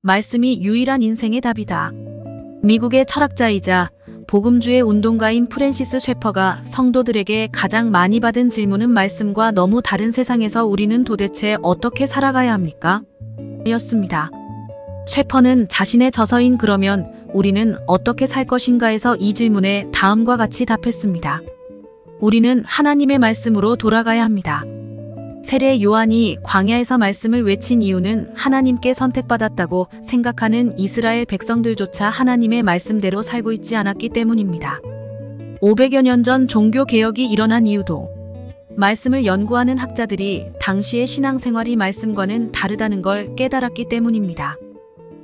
말씀이 유일한 인생의 답이다. 미국의 철학자이자 복음주의 운동가인 프랜시스 쇠퍼가 성도들에게 가장 많이 받은 질문은 말씀과 너무 다른 세상에서 우리는 도대체 어떻게 살아가야 합니까? 였습니다. 쇠퍼는 자신의 저서인 그러면 우리는 어떻게 살 것인가에서 이 질문에 다음과 같이 답했습니다. 우리는 하나님의 말씀으로 돌아가야 합니다. 세례 요한이 광야에서 말씀을 외친 이유는 하나님께 선택받았다고 생각하는 이스라엘 백성들조차 하나님의 말씀대로 살고 있지 않았기 때문입니다. 500여 년 전 종교개혁이 일어난 이유도 말씀을 연구하는 학자들이 당시의 신앙생활이 말씀과는 다르다는 걸 깨달았기 때문입니다.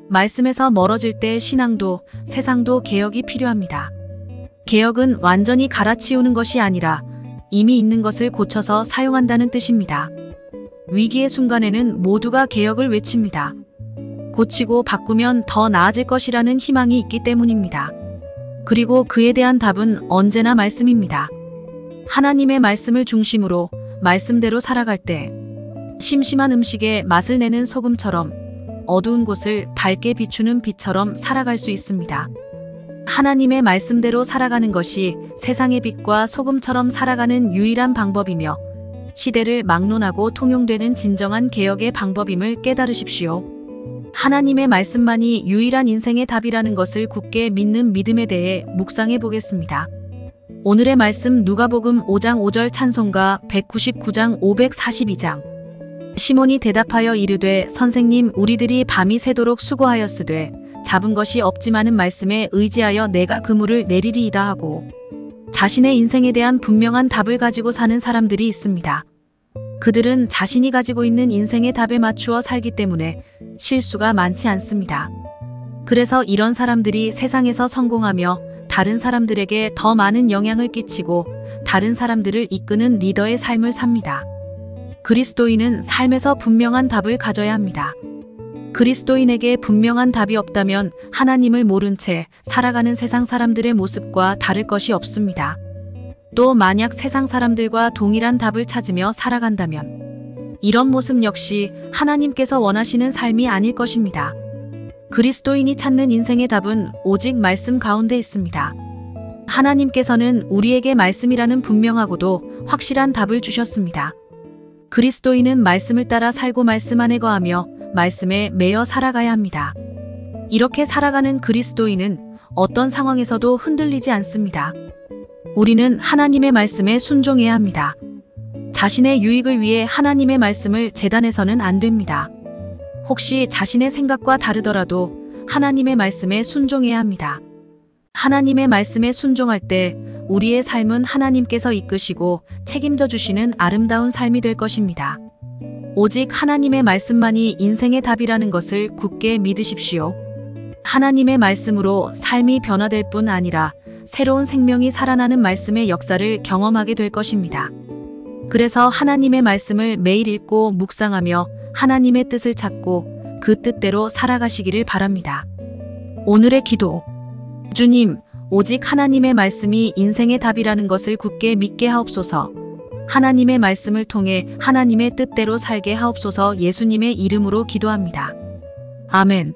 말씀에서 멀어질 때 신앙도 세상도 개혁이 필요합니다. 개혁은 완전히 갈아치우는 것이 아니라 이미 있는 것을 고쳐서 사용한다는 뜻입니다. 위기의 순간에는 모두가 개혁을 외칩니다. 고치고 바꾸면 더 나아질 것이라는 희망이 있기 때문입니다. 그리고 그에 대한 답은 언제나 말씀입니다. 하나님의 말씀을 중심으로 말씀대로 살아갈 때 심심한 음식에 맛을 내는 소금처럼 어두운 곳을 밝게 비추는 빛처럼 살아갈 수 있습니다. 하나님의 말씀대로 살아가는 것이 세상의 빛과 소금처럼 살아가는 유일한 방법이며 시대를 막론하고 통용되는 진정한 개혁의 방법임을 깨달으십시오. 하나님의 말씀만이 유일한 인생의 답이라는 것을 굳게 믿는 믿음에 대해 묵상해 보겠습니다. 오늘의 말씀 누가복음 5장 5절 찬송가 199장 542장. 시몬이 대답하여 이르되 선생님 우리들이 밤이 새도록 수고하였으되 잡은 것이 없지만은 말씀에 의지하여 내가 그물을 내리리이다 하고 자신의 인생에 대한 분명한 답을 가지고 사는 사람들이 있습니다. 그들은 자신이 가지고 있는 인생의 답에 맞추어 살기 때문에 실수가 많지 않습니다. 그래서 이런 사람들이 세상에서 성공하며 다른 사람들에게 더 많은 영향을 끼치고 다른 사람들을 이끄는 리더의 삶을 삽니다. 그리스도인은 삶에서 분명한 답을 가져야 합니다. 그리스도인에게 분명한 답이 없다면 하나님을 모른 채 살아가는 세상 사람들의 모습과 다를 것이 없습니다. 또 만약 세상 사람들과 동일한 답을 찾으며 살아간다면 이런 모습 역시 하나님께서 원하시는 삶이 아닐 것입니다. 그리스도인이 찾는 인생의 답은 오직 말씀 가운데 있습니다. 하나님께서는 우리에게 말씀이라는 분명하고도 확실한 답을 주셨습니다. 그리스도인은 말씀을 따라 살고 말씀 안에 거하며 말씀에 매여 살아가야 합니다. 이렇게 살아가는 그리스도인은 어떤 상황에서도 흔들리지 않습니다. 우리는 하나님의 말씀에 순종해야 합니다. 자신의 유익을 위해 하나님의 말씀을 재단해서는 안 됩니다. 혹시 자신의 생각과 다르더라도 하나님의 말씀에 순종해야 합니다. 하나님의 말씀에 순종할 때 우리의 삶은 하나님께서 이끄시고 책임져 주시는 아름다운 삶이 될 것입니다. 오직 하나님의 말씀만이 인생의 답이라는 것을 굳게 믿으십시오. 하나님의 말씀으로 삶이 변화될 뿐 아니라 새로운 생명이 살아나는 말씀의 역사를 경험하게 될 것입니다. 그래서 하나님의 말씀을 매일 읽고 묵상하며 하나님의 뜻을 찾고 그 뜻대로 살아가시기를 바랍니다. 오늘의 기도. 주님, 오직 하나님의 말씀이 인생의 답이라는 것을 굳게 믿게 하옵소서. 하나님의 말씀을 통해 하나님의 뜻대로 살게 하옵소서. 예수님의 이름으로 기도합니다. 아멘.